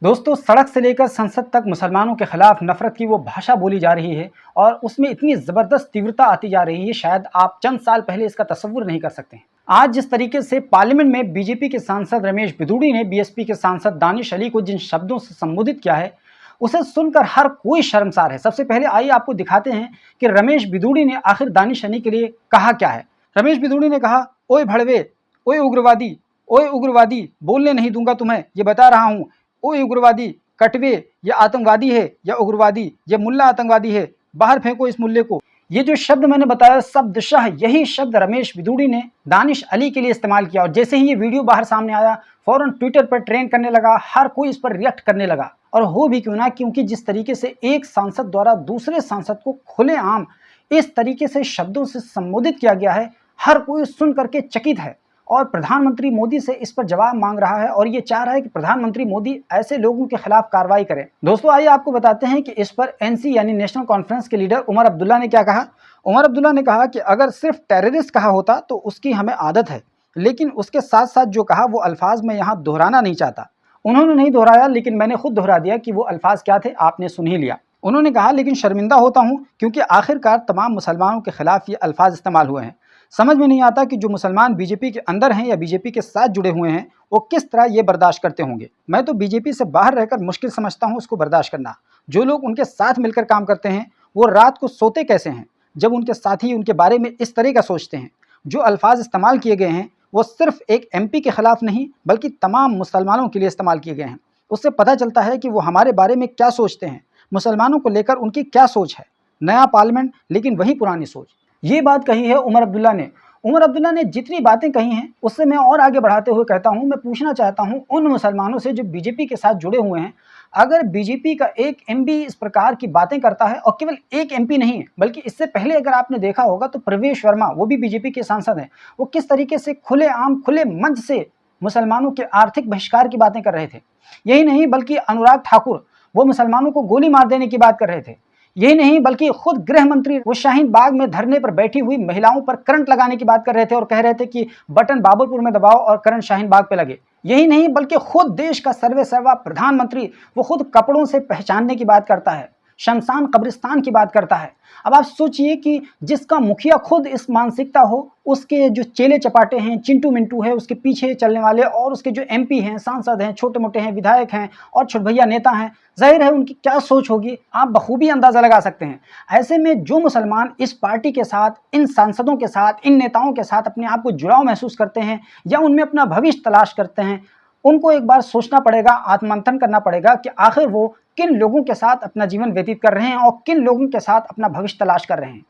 दोस्तों, सड़क से लेकर संसद तक मुसलमानों के खिलाफ नफरत की वो भाषा बोली जा रही है और उसमें इतनी ज़बरदस्त तीव्रता आती जा रही है, शायद आप चंद साल पहले इसका तसव्वुर नहीं कर सकते हैं। आज जिस तरीके से पार्लियामेंट में बीजेपी के सांसद रमेश बिधूड़ी ने बीएसपी के सांसद दानिश अली को जिन शब्दों से संबोधित किया है, उसे सुनकर हर कोई शर्मसार है। सबसे पहले आइए आपको दिखाते हैं कि रमेश बिधूड़ी ने आखिर दानिश अली के लिए कहा क्या है। रमेश बिधूड़ी ने कहा, ओए भड़वे, ओए उग्रवादी, ओए उग्रवादी, बोलने नहीं दूंगा तुम्हें, ये बता रहा हूं। ओए उग्रवादी, कटवे, ये आतंकवादी है या उग्रवादी, ये मुल्ला आतंकवादी है, बाहर फेंको इस मुल्ले को। ये जो शब्द मैंने बताया, शब्दशः यही शब्द रमेश बिधूड़ी ने दानिश अली के लिए इस्तेमाल किया और जैसे ही ये वीडियो बाहर सामने आया, फौरन ट्विटर पर ट्रेंड करने लगा, हर कोई इस पर रिएक्ट करने लगा। और हो भी क्यों ना, क्योंकि जिस तरीके से एक सांसद द्वारा दूसरे सांसद को खुलेआम इस तरीके से शब्दों से संबोधित किया गया है, हर कोई सुन करके चकित है और प्रधानमंत्री मोदी से इस पर जवाब मांग रहा है और ये चाह रहा है कि प्रधानमंत्री मोदी ऐसे लोगों के खिलाफ कार्रवाई करें। दोस्तों, आइए आपको बताते हैं कि इस पर एनसी यानी नेशनल कॉन्फ्रेंस के लीडर उमर अब्दुल्ला ने क्या कहा। उमर अब्दुल्ला ने कहा कि अगर सिर्फ टेररिस्ट कहा होता तो उसकी हमें आदत है, लेकिन उसके साथ साथ जो कहा वो अल्फाज में यहाँ दोहराना नहीं चाहता। उन्होंने नहीं दोहराया, लेकिन मैंने खुद दोहरा दिया कि वो अल्फाज क्या थे, आपने सुन ही लिया। उन्होंने कहा, लेकिन शर्मिंदा होता हूँ क्योंकि आखिरकार तमाम मुसलमानों के खिलाफ ये अल्फाज इस्तेमाल हुए हैं। समझ में नहीं आता कि जो मुसलमान बीजेपी के अंदर हैं या बीजेपी के साथ जुड़े हुए हैं, वो किस तरह ये बर्दाश्त करते होंगे। मैं तो बीजेपी से बाहर रहकर मुश्किल समझता हूँ उसको बर्दाश्त करना। जो लोग उनके साथ मिलकर काम करते हैं, वो रात को सोते कैसे हैं जब उनके साथी उनके बारे में इस तरह का सोचते हैं। जो अल्फाज इस्तेमाल किए गए हैं वो सिर्फ एक एमपी के खिलाफ नहीं बल्कि तमाम मुसलमानों के लिए इस्तेमाल किए गए हैं। उससे पता चलता है कि वो हमारे बारे में क्या सोचते हैं, मुसलमानों को लेकर उनकी क्या सोच है। नया पार्लियामेंट लेकिन वही पुरानी सोच। ये बात कही है उमर अब्दुल्ला ने। उमर अब्दुल्ला ने जितनी बातें कही हैं उससे मैं और आगे बढ़ाते हुए कहता हूं, मैं पूछना चाहता हूं उन मुसलमानों से जो बीजेपी के साथ जुड़े हुए हैं, अगर बीजेपी का एक एमपी इस प्रकार की बातें करता है, और केवल एक एमपी नहीं है बल्कि इससे पहले अगर आपने देखा होगा तो प्रवेश वर्मा, वो भी बीजेपी के सांसद हैं, वो किस तरीके से खुलेआम खुले मंच से मुसलमानों के आर्थिक बहिष्कार की बातें कर रहे थे। यही नहीं बल्कि अनुराग ठाकुर, वो मुसलमानों को गोली मार देने की बात कर रहे थे। यही नहीं बल्कि खुद गृह मंत्री वो शाहीन बाग में धरने पर बैठी हुई महिलाओं पर करंट लगाने की बात कर रहे थे और कह रहे थे कि बटन बाबरपुर में दबाओ और करंट शाहीन बाग पे लगे। यही नहीं बल्कि खुद देश का सर्वे सर्वा प्रधानमंत्री वो खुद कपड़ों से पहचानने की बात करता है, शमशान कब्रिस्तान की बात करता है। अब आप सोचिए कि जिसका मुखिया खुद इस मानसिकता हो, उसके जो चेले चपाटे हैं, चिंटू मिंटू है, उसके पीछे चलने वाले, और उसके जो एमपी हैं, सांसद हैं, छोटे मोटे हैं, विधायक हैं और छोटभैया नेता हैं, जाहिर है उनकी क्या सोच होगी, आप बखूबी अंदाजा लगा सकते हैं। ऐसे में जो मुसलमान इस पार्टी के साथ, इन सांसदों के साथ, इन नेताओं के साथ अपने आप को जुड़ाव महसूस करते हैं या उनमें अपना भविष्य तलाश करते हैं, उनको एक बार सोचना पड़ेगा, आत्ममंथन करना पड़ेगा कि आखिर वो किन लोगों के साथ अपना जीवन व्यतीत कर रहे हैं और किन लोगों के साथ अपना भविष्य तलाश कर रहे हैं।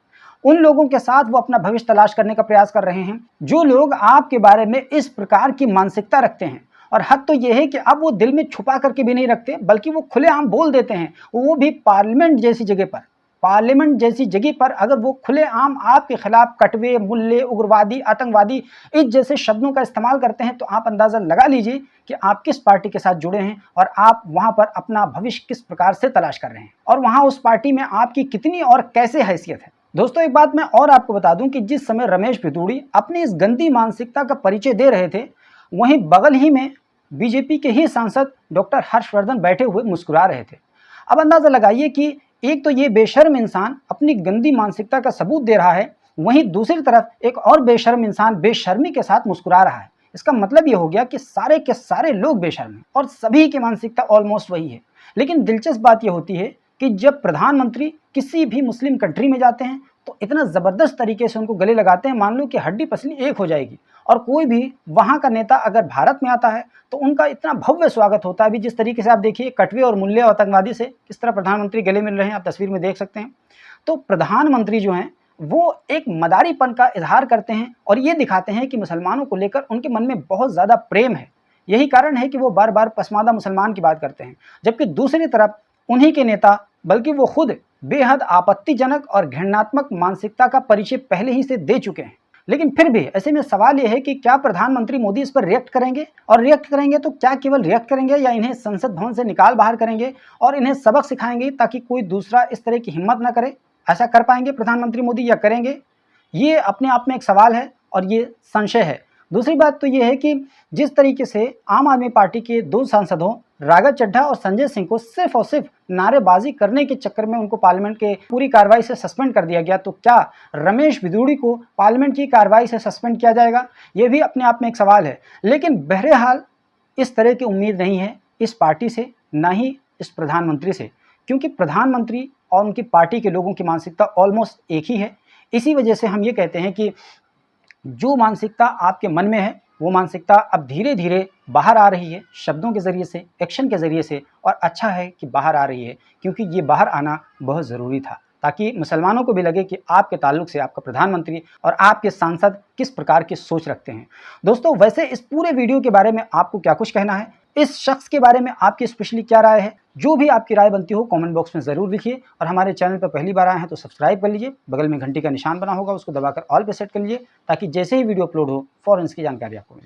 उन लोगों के साथ वो अपना भविष्य तलाश करने का प्रयास कर रहे हैं जो लोग आपके बारे में इस प्रकार की मानसिकता रखते हैं। और हद तो यह है कि अब वो दिल में छुपा करके भी नहीं रखते बल्कि वो खुलेआम बोल देते हैं, वो भी पार्लियामेंट जैसी जगह पर। पार्लियामेंट जैसी जगह पर अगर वो खुलेआम आपके खिलाफ कटवे, मुल्ले, उग्रवादी, आतंकवादी इस जैसे शब्दों का इस्तेमाल करते हैं, तो आप अंदाज़ा लगा लीजिए कि आप किस पार्टी के साथ जुड़े हैं और आप वहां पर अपना भविष्य किस प्रकार से तलाश कर रहे हैं और वहां उस पार्टी में आपकी कितनी और कैसे हैसियत है। दोस्तों, एक बात मैं और आपको बता दूं कि जिस समय रमेश बिधूड़ी अपनी इस गंदी मानसिकता का परिचय दे रहे थे, वहीं बगल ही में बीजेपी के ही सांसद डॉक्टर हर्षवर्धन बैठे हुए मुस्कुरा रहे थे। अब अंदाजा लगाइए कि एक तो ये बेशर्म इंसान अपनी गंदी मानसिकता का सबूत दे रहा है, वहीं दूसरी तरफ एक और बेशर्म इंसान बेशर्मी के साथ मुस्कुरा रहा है। इसका मतलब ये हो गया कि सारे के सारे लोग बेशर्म हैं और सभी की मानसिकता ऑलमोस्ट वही है। लेकिन दिलचस्प बात यह होती है कि जब प्रधानमंत्री किसी भी मुस्लिम कंट्री में जाते हैं तो इतना ज़बरदस्त तरीके से उनको गले लगाते हैं, मान लो कि हड्डी पसली एक हो जाएगी। और कोई भी वहाँ का नेता अगर भारत में आता है तो उनका इतना भव्य स्वागत होता है। अभी जिस तरीके से आप देखिए कटवे और मुल्ले और आतंकवादी से किस तरह प्रधानमंत्री गले मिल रहे हैं, आप तस्वीर में देख सकते हैं। तो प्रधानमंत्री जो हैं वो एक मदारीपन का इजहार करते हैं और ये दिखाते हैं कि मुसलमानों को लेकर उनके मन में बहुत ज़्यादा प्रेम है। यही कारण है कि वो बार बार पसमानदा मुसलमान की बात करते हैं, जबकि दूसरी तरफ उन्हीं के नेता बल्कि वो खुद बेहद आपत्तिजनक और घृणात्मक मानसिकता का परिचय पहले ही से दे चुके हैं। लेकिन फिर भी ऐसे में सवाल यह है कि क्या प्रधानमंत्री मोदी इस पर रिएक्ट करेंगे, और रिएक्ट करेंगे तो क्या केवल रिएक्ट करेंगे या इन्हें संसद भवन से निकाल बाहर करेंगे और इन्हें सबक सिखाएंगे ताकि कोई दूसरा इस तरह की हिम्मत ना करे। ऐसा कर पाएंगे प्रधानमंत्री मोदी या करेंगे? ये अपने आप में एक सवाल है और ये संशय है। दूसरी बात तो ये है कि जिस तरीके से आम आदमी पार्टी के 2 सांसदों राघव चड्ढा और संजय सिंह को सिर्फ और सिर्फ नारेबाजी करने के चक्कर में उनको पार्लियामेंट के पूरी कार्रवाई से सस्पेंड कर दिया गया, तो क्या रमेश बिधूड़ी को पार्लियामेंट की कार्रवाई से सस्पेंड किया जाएगा? ये भी अपने आप में एक सवाल है। लेकिन बहरहाल इस तरह की उम्मीद नहीं है इस पार्टी से, ना ही इस प्रधानमंत्री से, क्योंकि प्रधानमंत्री और उनकी पार्टी के लोगों की मानसिकता ऑलमोस्ट एक ही है। इसी वजह से हम ये कहते हैं कि जो मानसिकता आपके मन में है वो मानसिकता अब धीरे धीरे बाहर आ रही है, शब्दों के ज़रिए से, एक्शन के ज़रिए से, और अच्छा है कि बाहर आ रही है, क्योंकि ये बाहर आना बहुत ज़रूरी था, ताकि मुसलमानों को भी लगे कि आपके ताल्लुक से आपका प्रधानमंत्री और आपके सांसद किस प्रकार की सोच रखते हैं। दोस्तों, वैसे इस पूरे वीडियो के बारे में आपको क्या कुछ कहना है? इस शख्स के बारे में आपकी स्पेशली क्या राय है? जो भी आपकी राय बनती हो कमेंट बॉक्स में ज़रूर लिखिए, और हमारे चैनल पर पहली बार आए हैं तो सब्सक्राइब कर लीजिए, बगल में घंटी का निशान बना होगा उसको दबाकर ऑल पे सेट कर लीजिए, ताकि जैसे ही वीडियो अपलोड हो फ़ौरन इसकी जानकारी आपको मिले।